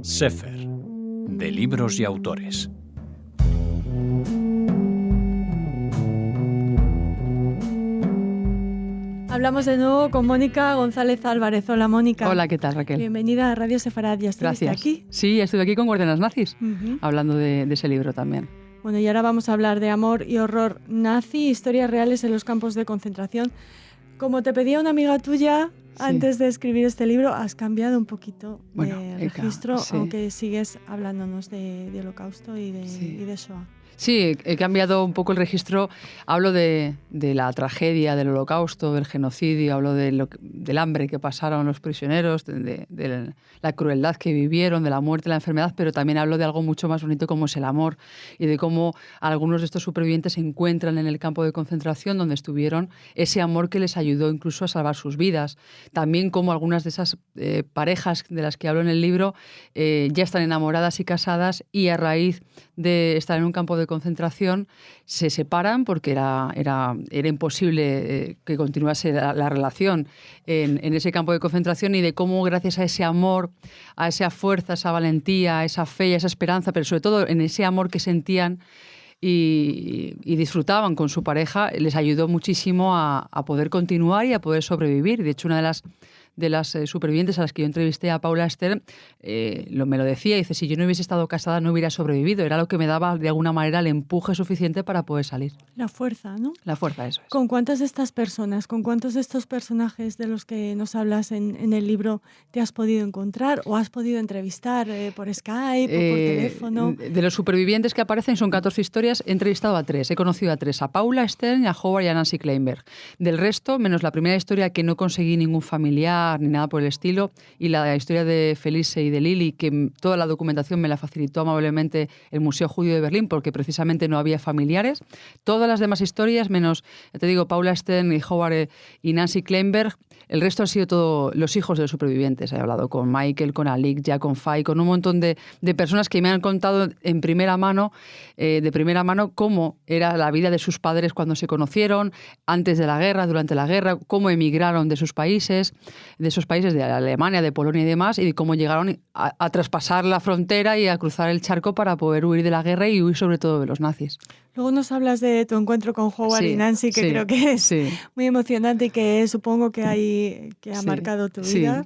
Sefer, de libros y autores. Hablamos de nuevo con Mónica González Álvarez. Hola, Mónica. Hola, ¿qué tal, Raquel? Bienvenida a Radio Sefarad. ¿Ya estuviste aquí? Sí, estuve aquí con Guardianes Nazis, hablando de ese libro también. Bueno, y ahora vamos a hablar de amor y horror nazi, historias reales en los campos de concentración. Como te pedía una amiga tuya, antes de escribir este libro, has cambiado un poquito de registro, aunque sigues hablándonos de Holocausto y de Shoah. Sí, he cambiado un poco el registro. Hablo de la tragedia del Holocausto, del genocidio, hablo del hambre que pasaron los prisioneros, de la crueldad que vivieron, de la muerte, la enfermedad, pero también hablo de algo mucho más bonito como es el amor y de cómo algunos de estos supervivientes se encuentran en el campo de concentración donde estuvieron, ese amor que les ayudó incluso a salvar sus vidas. También cómo algunas de esas parejas de las que hablo en el libro ya están enamoradas y casadas y a raíz de estar en un campo de concentración se separan porque era imposible que continuase la relación en ese campo de concentración, y de cómo gracias a ese amor, a esa fuerza, a esa valentía, a esa fe y a esa esperanza, pero sobre todo en ese amor que sentían y disfrutaban con su pareja, les ayudó muchísimo a poder continuar y a poder sobrevivir. De hecho, una de las supervivientes a las que yo entrevisté, a Paula Stern, me lo decía, dice, si yo no hubiese estado casada no hubiera sobrevivido, era lo que me daba de alguna manera el empuje suficiente para poder salir. La fuerza, ¿no? La fuerza, eso es. ¿Con cuántas de estas personas, con cuántos de estos personajes de los que nos hablas en el libro te has podido encontrar o has podido entrevistar por Skype o por teléfono? De los supervivientes que aparecen, son 14 historias, he entrevistado a 3, he conocido a 3, a Paula Stern, a Howard y a Nancy Kleinberg. Del resto, menos la primera historia, que no conseguí ningún familiar ni nada por el estilo, y la historia de Felice y de Lili, que toda la documentación me la facilitó amablemente el Museo Judío de Berlín, porque precisamente no había familiares. Todas las demás historias, menos, te digo, Paula Stern y Howard y Nancy Kleinberg, el resto han sido todos los hijos de los supervivientes. He hablado con Michael, con Alik, ya con Fay, con un montón de personas que me han contado de primera mano cómo era la vida de sus padres cuando se conocieron, antes de la guerra, durante la guerra, cómo emigraron de esos países de Alemania, de Polonia y demás, y cómo llegaron a traspasar la frontera y a cruzar el charco para poder huir de la guerra y huir sobre todo de los nazis. Luego nos hablas de tu encuentro con Howard y Nancy, que creo que es muy emocionante y que supongo que ha marcado tu vida.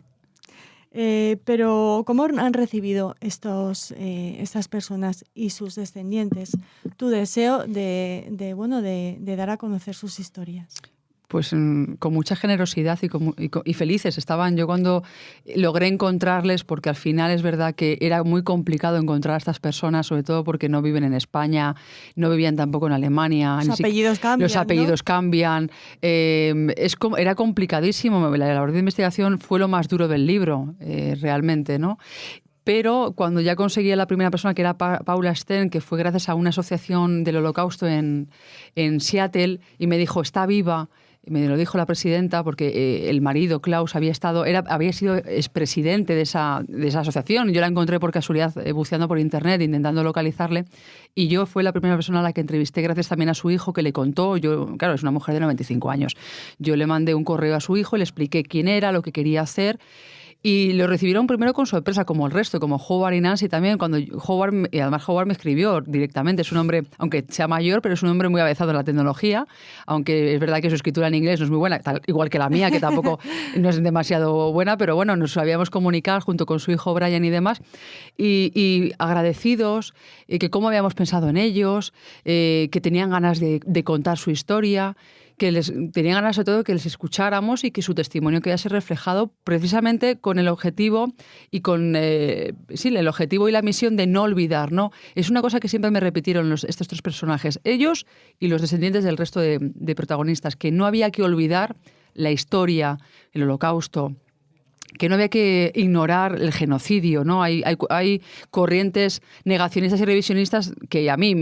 Pero ¿cómo han recibido estas personas y sus descendientes tu deseo de dar a conocer sus historias? Pues con mucha generosidad y felices estaban. Yo cuando logré encontrarles, porque al final es verdad que era muy complicado encontrar a estas personas, sobre todo porque no viven en España, no vivían tampoco en Alemania. Los apellidos cambian. Era complicadísimo. La labor de investigación fue lo más duro del libro, realmente, ¿no? Pero cuando ya conseguí a la primera persona, que era Paula Stern, que fue gracias a una asociación del Holocausto en Seattle, y me dijo, está viva. Me lo dijo la presidenta, porque el marido, Klaus, había sido expresidente de esa asociación. Yo la encontré por casualidad buceando por internet, intentando localizarle, y yo fue la primera persona a la que entrevisté, gracias también a su hijo, que le contó. Claro, es una mujer de 95 años. Yo le mandé un correo a su hijo, le expliqué quién era, lo que quería hacer, y lo recibieron primero con sorpresa, como el resto, como Howard y Nancy también. Además Howard me escribió directamente. Es un hombre, aunque sea mayor, pero es un hombre muy avezado en la tecnología, aunque es verdad que su escritura en inglés no es muy buena, igual que la mía, que tampoco no es demasiado buena, pero bueno, nos sabíamos comunicar junto con su hijo Brian y demás, y agradecidos, que cómo habíamos pensado en ellos, que tenían ganas de contar su historia, que tenían ganas sobre todo que les escucháramos y que su testimonio quedase reflejado precisamente con el objetivo y el objetivo y la misión de no olvidar, ¿no? Es una cosa que siempre me repitieron estos 3 personajes, ellos y los descendientes del resto de protagonistas, que no había que olvidar la historia, el Holocausto, que no había que ignorar el genocidio, ¿no? Hay corrientes negacionistas y revisionistas que a mí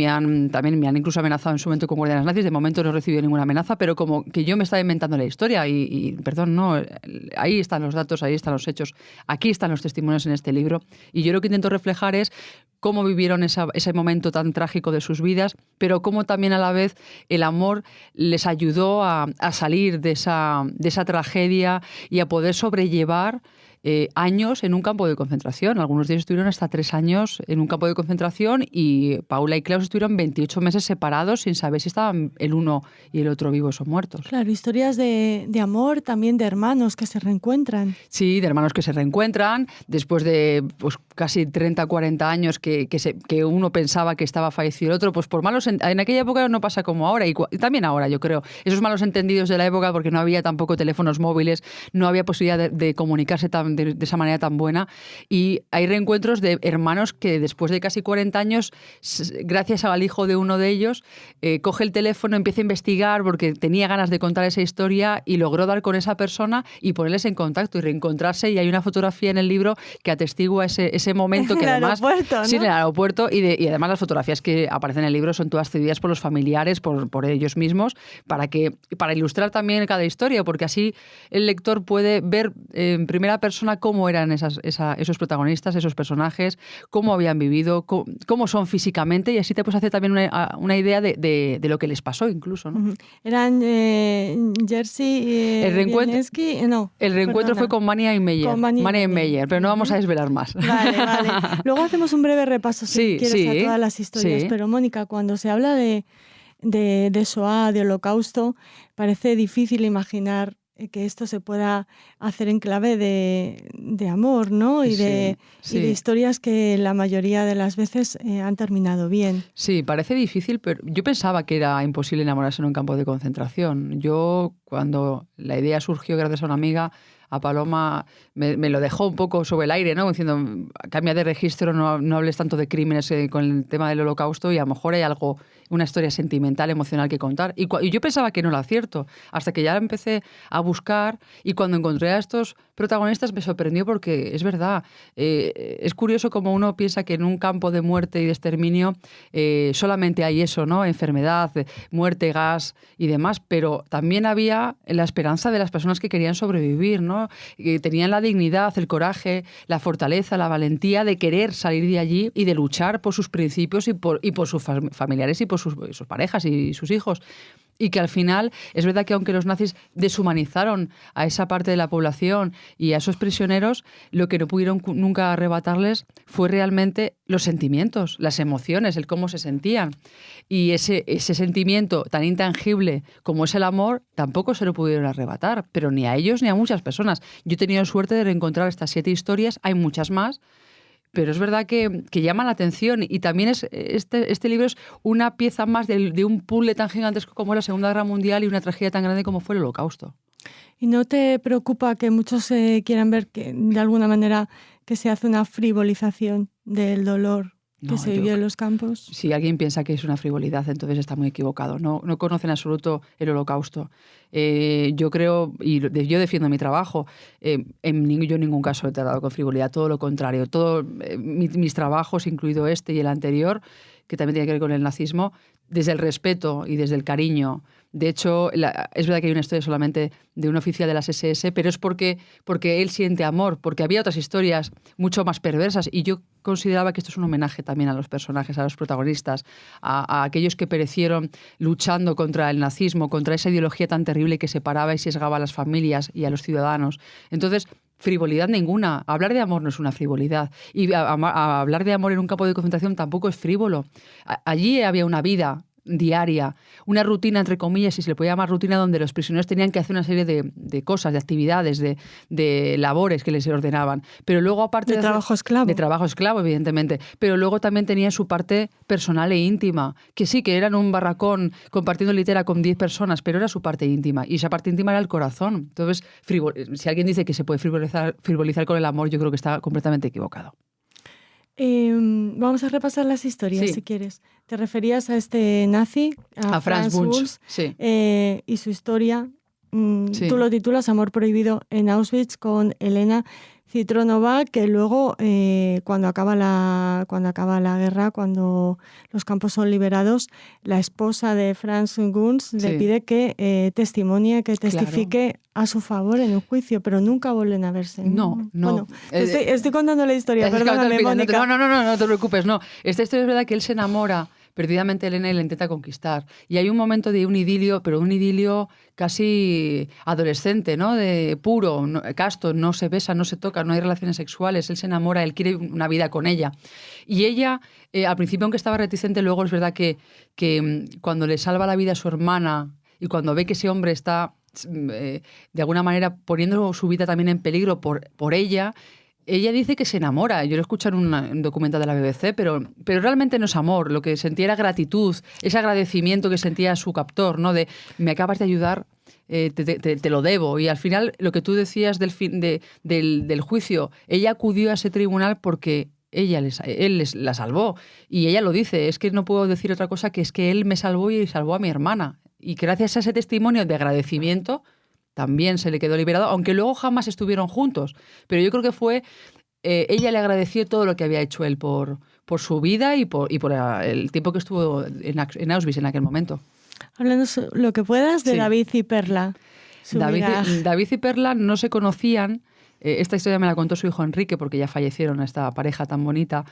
también me han incluso amenazado en su momento con Guardianes Nazis. De momento no he recibido ninguna amenaza, pero como que yo me estaba inventando la historia perdón, no, ahí están los datos, ahí están los hechos, aquí están los testimonios en este libro, y yo lo que intento reflejar es cómo vivieron ese momento tan trágico de sus vidas, pero cómo también a la vez el amor les ayudó a salir de esa tragedia y a poder sobrellevar años en un campo de concentración. Algunos de ellos estuvieron hasta 3 años en un campo de concentración y Paula y Klaus estuvieron 28 meses separados sin saber si estaban el uno y el otro vivos o muertos. Claro, historias de amor, también de hermanos que se reencuentran. Sí, de hermanos que se reencuentran después de pues, casi 30, 40 años que uno pensaba que estaba fallecido el otro. Pues por malos... En aquella época no pasa como ahora y también ahora, yo creo. Esos malos entendidos de la época porque no había tampoco teléfonos móviles, no había posibilidad de comunicarse de esa manera tan buena. Y hay reencuentros de hermanos que después de casi 40 años, gracias al hijo de uno de ellos, coge el teléfono, empieza a investigar porque tenía ganas de contar esa historia y logró dar con esa persona y ponerles en contacto y reencontrarse. Y hay una fotografía en el libro que atestigua ese momento que además... aeropuerto, ¿no? Sí, en el aeropuerto. Y además las fotografías que aparecen en el libro son todas cedidas por los familiares, por ellos mismos, para ilustrar también cada historia, porque así el lector puede ver en primera persona cómo eran esos protagonistas, esos personajes, cómo habían vivido, cómo son físicamente, y así te puedes hacer también una idea de lo que les pasó incluso, ¿no? Eran Jerzy y Bielski, no. El reencuentro fue con Mania y Meyer. Mania y Meyer, pero no vamos a desvelar más. Vale. Luego hacemos un breve repaso, si quieres, a todas las historias. Sí. Pero, Mónica, cuando se habla de Shoah, de Holocausto, parece difícil imaginar que esto se pueda hacer en clave de amor, ¿no? Y de historias que la mayoría de las veces han terminado bien. Sí, parece difícil, pero yo pensaba que era imposible enamorarse en un campo de concentración. Yo, cuando la idea surgió gracias a una amiga, a Paloma, me lo dejó un poco sobre el aire, ¿no? Diciendo, cambia de registro, no hables tanto de crímenes con el tema del Holocausto y a lo mejor hay algo, una historia sentimental, emocional que contar. Y yo pensaba que no era cierto, hasta que ya empecé a buscar y cuando encontré a estos protagonistas me sorprendió porque es verdad. Es curioso como uno piensa que en un campo de muerte y de exterminio solamente hay eso, ¿no? Enfermedad, muerte, gas y demás, pero también había la esperanza de las personas que querían sobrevivir, ¿no? Que tenían la dignidad, el coraje, la fortaleza, la valentía de querer salir de allí y de luchar por sus principios y por sus familiares y por sus parejas y sus hijos. Y que al final, es verdad que aunque los nazis deshumanizaron a esa parte de la población y a esos prisioneros, lo que no pudieron nunca arrebatarles fue realmente los sentimientos, las emociones, el cómo se sentían. Y ese sentimiento tan intangible como es el amor, tampoco se lo pudieron arrebatar, pero ni a ellos ni a muchas personas. Yo he tenido suerte de reencontrar estas 7 historias, hay muchas más, pero es verdad que llama la atención y también este libro es una pieza más de un puzzle tan gigantesco como la Segunda Guerra Mundial y una tragedia tan grande como fue el Holocausto. ¿Y no te preocupa que muchos quieran ver que de alguna manera que se hace una frivolización del dolor que se vivió en los campos? Si alguien piensa que es una frivolidad, entonces está muy equivocado. No conoce en absoluto el Holocausto. Yo creo, y yo defiendo mi trabajo, yo en ningún caso he tratado con frivolidad, todo lo contrario. Todos mis trabajos, incluido este y el anterior, que también tiene que ver con el nazismo, desde el respeto y desde el cariño. De hecho, es verdad que hay una historia solamente de un oficial de las SS, pero es porque él siente amor, porque había otras historias mucho más perversas y yo consideraba que esto es un homenaje también a los personajes, a los protagonistas, a aquellos que perecieron luchando contra el nazismo, contra esa ideología tan terrible que separaba y sesgaba a las familias y a los ciudadanos. Entonces, frivolidad ninguna. Hablar de amor no es una frivolidad. Y hablar de amor en un campo de concentración tampoco es frívolo. Allí había una vida diaria, una rutina, entre comillas, si se le puede llamar rutina, donde los prisioneros tenían que hacer una serie de cosas, de actividades, de labores que les ordenaban. Pero luego, aparte de trabajo esclavo. De trabajo esclavo, evidentemente. Pero luego también tenían su parte personal e íntima, que sí, que eran un barracón compartiendo litera con 10 personas, pero era su parte íntima. Y esa parte íntima era el corazón. Entonces, si alguien dice que se puede frivolizar con el amor, yo creo que está completamente equivocado. Vamos a repasar las historias, si quieres. Te referías a este nazi, a Franz Wunsch, y su historia. Tú lo titulas Amor prohibido en Auschwitz con Elena Citronova, que luego, cuando acaba la guerra, cuando los campos son liberados, la esposa de Franz Wunsch le pide que testimonie, que testifique a su favor en un juicio, pero nunca vuelven a verse. No. Bueno, estoy contando la historia, perdóname, Mónica. No te preocupes, no. Esta historia es verdad que él se enamora perdidamente Elena y la intenta conquistar. Y hay un momento de un idilio, pero un idilio casi adolescente, ¿no? De puro, casto, no se besa, no se toca, no hay relaciones sexuales, él se enamora, él quiere una vida con ella. Y ella, al principio, aunque estaba reticente, luego es verdad que cuando le salva la vida a su hermana y cuando ve que ese hombre está, de alguna manera, poniendo su vida también en peligro por ella dice que se enamora. Yo lo escuché en un documental de la BBC, pero realmente no es amor. Lo que sentía era gratitud, ese agradecimiento que sentía su captor, ¿no? De me acabas de ayudar, te lo debo. Y al final, lo que tú decías del juicio, ella acudió a ese tribunal porque él la salvó. Y ella lo dice, es que no puedo decir otra cosa que es que él me salvó y salvó a mi hermana. Y gracias a ese testimonio de agradecimiento también se le quedó liberado, aunque luego jamás estuvieron juntos. Pero yo creo que fue... ella le agradeció todo lo que había hecho él por su vida y por el tiempo que estuvo en Auschwitz en aquel momento. Háblanos lo que puedas de David y Perla. David y Perla no se conocían. Esta historia me la contó su hijo Enrique, porque ya fallecieron, esta pareja tan bonita.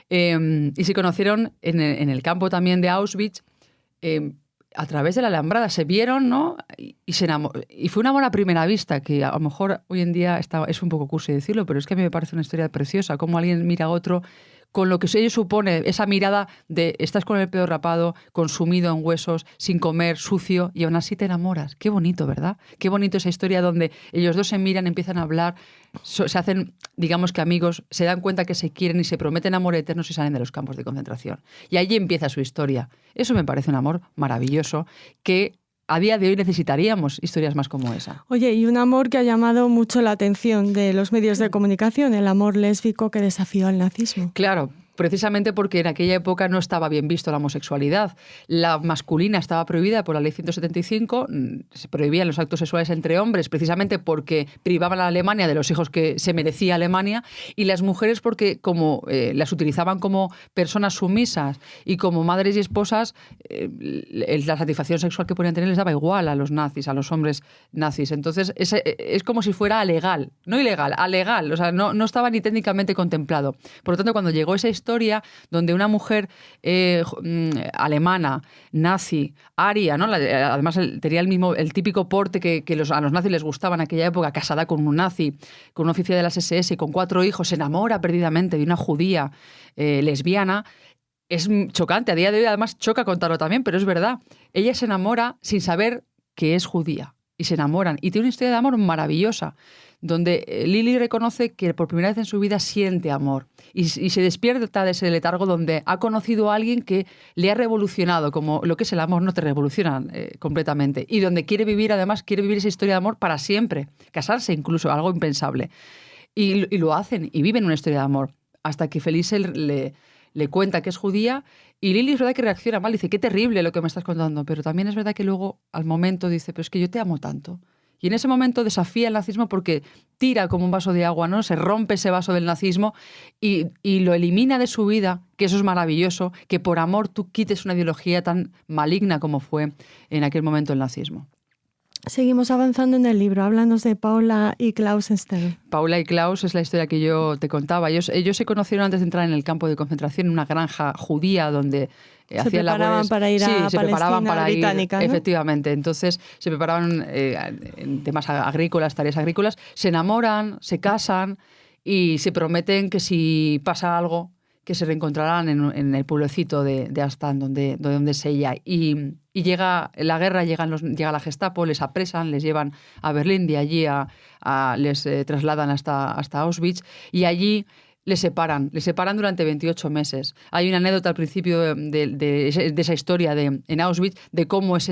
Y se conocieron en el campo también de Auschwitz, a través de la Alambrada. Se vieron, ¿no? Y fue un amor a primera vista, que a lo mejor hoy en día es un poco cursi decirlo, pero es que a mí me parece una historia preciosa, cómo alguien mira a otro con lo que ello supone, esa mirada de estás con el pelo rapado, consumido en huesos, sin comer, sucio, y aún así te enamoras. Qué bonito, ¿verdad? Qué bonito esa historia donde ellos dos se miran, empiezan a hablar, se hacen, digamos que amigos, se dan cuenta que se quieren y se prometen amor eterno y salen de los campos de concentración. Y allí empieza su historia. Eso me parece un amor maravilloso que a día de hoy necesitaríamos historias más como esa. Oye, y un amor que ha llamado mucho la atención de los medios de comunicación, el amor lésbico que desafió al nazismo. Claro, precisamente porque en aquella época no estaba bien visto la homosexualidad. La masculina estaba prohibida por la ley 175, se prohibían los actos sexuales entre hombres precisamente porque privaban a Alemania de los hijos que se merecía Alemania, y las mujeres porque como las utilizaban como personas sumisas y como madres y esposas, la satisfacción sexual que podían tener les daba igual a los nazis, a los hombres nazis. Entonces es como si fuera alegal, no ilegal, alegal, o sea, no estaba ni técnicamente contemplado. Por lo tanto, cuando llegó esa historia donde una mujer alemana, nazi, aria, ¿no? Además tenía el típico porte que a los nazis les gustaba en aquella época, casada con un nazi, con un oficial de las SS y con 4 hijos, se enamora perdidamente de una judía lesbiana. Es chocante, a día de hoy además choca contarlo también, pero es verdad. Ella se enamora sin saber que es judía y se enamoran. Y tiene una historia de amor maravillosa, donde Lili reconoce que por primera vez en su vida siente amor y se despierta de ese letargo donde ha conocido a alguien que le ha revolucionado, como lo que es el amor no te revoluciona completamente, y donde quiere vivir esa historia de amor para siempre, casarse incluso, algo impensable. Y lo hacen y viven una historia de amor, hasta que Felice le cuenta que es judía y Lili es verdad que reacciona mal, dice, qué terrible lo que me estás contando, pero también es verdad que luego al momento dice, pero es que yo te amo tanto. Y en ese momento desafía el nazismo porque tira como un vaso de agua, ¿no? Se rompe ese vaso del nazismo y lo elimina de su vida, que eso es maravilloso, que por amor tú quites una ideología tan maligna como fue en aquel momento el nazismo. Seguimos avanzando en el libro. Háblanos de Paula y Klaus Stern. Paula y Klaus es la historia que yo te contaba. Ellos se conocieron antes de entrar en el campo de concentración, en una granja judía donde hacían labores. Para ir a se preparaban para británica, ir, ¿no? Efectivamente. Entonces se preparaban en temas agrícolas, tareas agrícolas, se enamoran, se casan y se prometen que si pasa algo, que se reencontrarán en el pueblecito de Astan, donde es ella. Y llega la guerra, llega la Gestapo, les apresan, les llevan a Berlín, de allí les trasladan hasta Auschwitz, y allí les separan durante 28 meses. Hay una anécdota al principio de esa historia en Auschwitz, de cómo es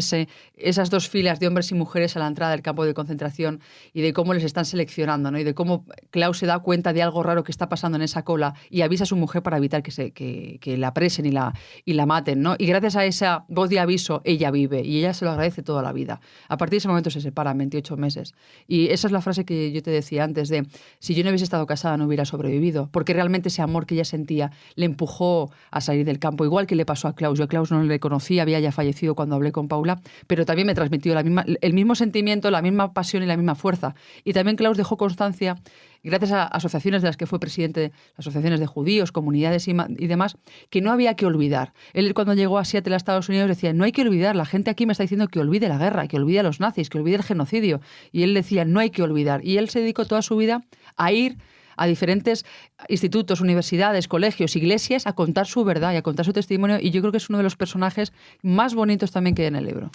esas 2 filas de hombres y mujeres a la entrada del campo de concentración y de cómo les están seleccionando, ¿no? Y de cómo Klaus se da cuenta de algo raro que está pasando en esa cola y avisa a su mujer para evitar que la apresen y la maten, ¿no? Y gracias a esa voz de aviso, ella vive y ella se lo agradece toda la vida. A partir de ese momento se separan 28 meses. Y esa es la frase que yo te decía antes de si yo no hubiese estado casada no hubiera sobrevivido. porque realmente ese amor que ella sentía le empujó a salir del campo, igual que le pasó a Klaus. Yo a Klaus no le conocía, había ya fallecido cuando hablé con Paula, pero también me transmitió el mismo sentimiento, la misma pasión y la misma fuerza. Y también Klaus dejó constancia, gracias a asociaciones de las que fue presidente, asociaciones de judíos, comunidades y demás, que no había que olvidar. Él, cuando llegó a Seattle, a Estados Unidos, decía, no hay que olvidar, la gente aquí me está diciendo que olvide la guerra, que olvide a los nazis, que olvide el genocidio. Y él decía, no hay que olvidar. Y él se dedicó toda su vida a ir a diferentes institutos, universidades, colegios, iglesias, a contar su verdad y a contar su testimonio. Y yo creo que es uno de los personajes más bonitos también que hay en el libro.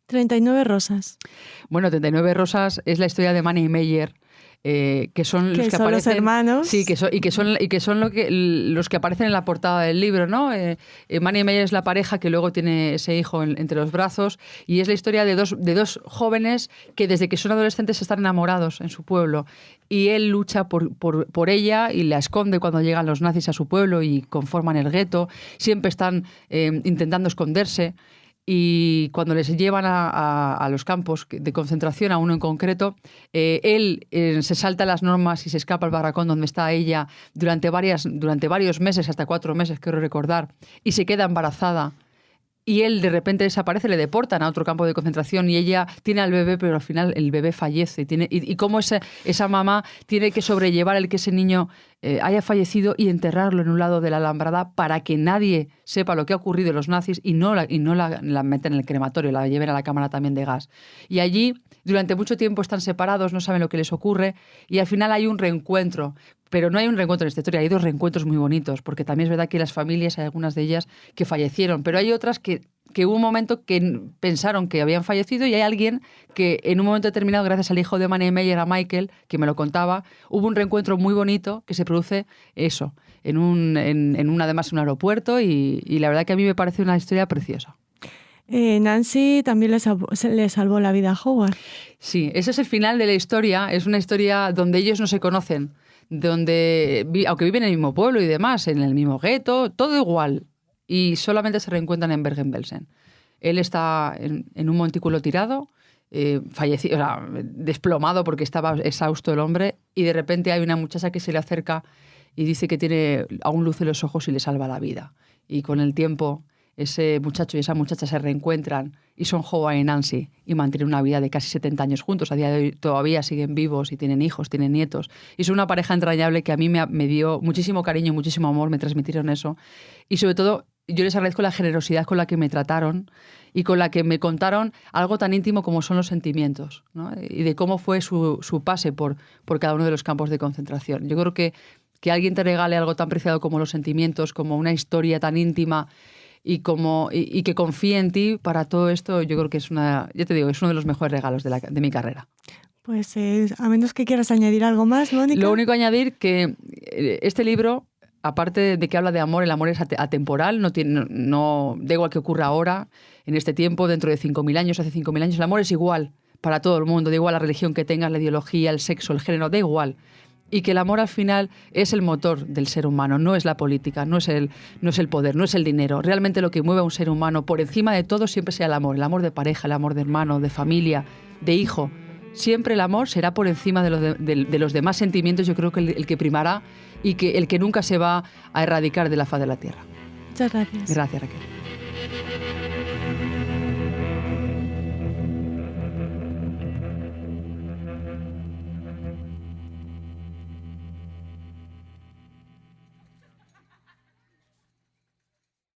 39 rosas. Bueno, 39 rosas es la historia de Manny Meyer, que son los que son aparecen, los hermanos. Sí, que son los que aparecen en la portada del libro, ¿no? Manny Meyer es la pareja que luego tiene ese hijo entre los brazos, y es la historia de dos jóvenes que desde que son adolescentes están enamorados en su pueblo, y él lucha por ella y la esconde cuando llegan los nazis a su pueblo y conforman el gueto. Siempre están intentando esconderse. Y cuando les llevan a los campos de concentración, a uno en concreto, él se salta las normas y se escapa al barracón donde está ella durante varios meses, hasta 4 meses, quiero recordar, y se queda embarazada. Y él de repente desaparece, le deportan a otro campo de concentración y ella tiene al bebé, pero al final el bebé fallece. Y cómo esa mamá tiene que sobrellevar el que ese niño haya fallecido y enterrarlo en un lado de la alambrada para que nadie sepa lo que ha ocurrido en los nazis y no la meten en el crematorio, la lleven a la cámara también de gas. Y allí durante mucho tiempo están separados, no saben lo que les ocurre, y al final hay un reencuentro. Pero no hay un reencuentro en esta historia, hay 2 reencuentros muy bonitos, porque también es verdad que las familias, hay algunas de ellas que fallecieron, pero hay otras que hubo un momento que pensaron que habían fallecido, y hay alguien que en un momento determinado, gracias al hijo de Manny Meyer, a Michael, que me lo contaba, hubo un reencuentro muy bonito que se produce eso, además en un aeropuerto, y la verdad que a mí me parece una historia preciosa. Nancy también le salvó la vida a Howard. Sí, ese es el final de la historia, es una historia donde ellos no se conocen, donde, aunque viven en el mismo pueblo y demás, en el mismo gueto, todo igual, y solamente se reencuentran en Bergen-Belsen. Él está en un montículo tirado, fallecido, o sea, desplomado porque estaba exhausto el hombre, y de repente hay una muchacha que se le acerca y dice que tiene aún luz en los ojos y le salva la vida. Y con el tiempo ese muchacho y esa muchacha se reencuentran y son Howard y Nancy y mantienen una vida de casi 70 años juntos. A día de hoy todavía siguen vivos y tienen hijos, tienen nietos. Y son una pareja entrañable que a mí me dio muchísimo cariño, muchísimo amor, me transmitieron eso. Y sobre todo, yo les agradezco la generosidad con la que me trataron y con la que me contaron algo tan íntimo como son los sentimientos, ¿no? Y de cómo fue su pase por cada uno de los campos de concentración. Yo creo que alguien te regale algo tan preciado como los sentimientos, como una historia tan íntima, y que confíe en ti para todo esto, yo creo que es uno de los mejores regalos de mi carrera. Pues a menos que quieras añadir algo más, Mónica. Lo único añadir que este libro, aparte de que habla de amor, el amor es atemporal, no da igual que ocurra ahora, en este tiempo, dentro de 5.000 años, hace 5.000 años, el amor es igual para todo el mundo, da igual la religión que tengas, la ideología, el sexo, el género, da igual. Y que el amor al final es el motor del ser humano, no es la política, no es el poder, no es el dinero. Realmente lo que mueve a un ser humano por encima de todo siempre sea el amor de pareja, el amor de hermano, de familia, de hijo. Siempre el amor será por encima de los demás sentimientos, yo creo que el que primará y que el que nunca se va a erradicar de la faz de la tierra. Muchas gracias. Gracias, Raquel.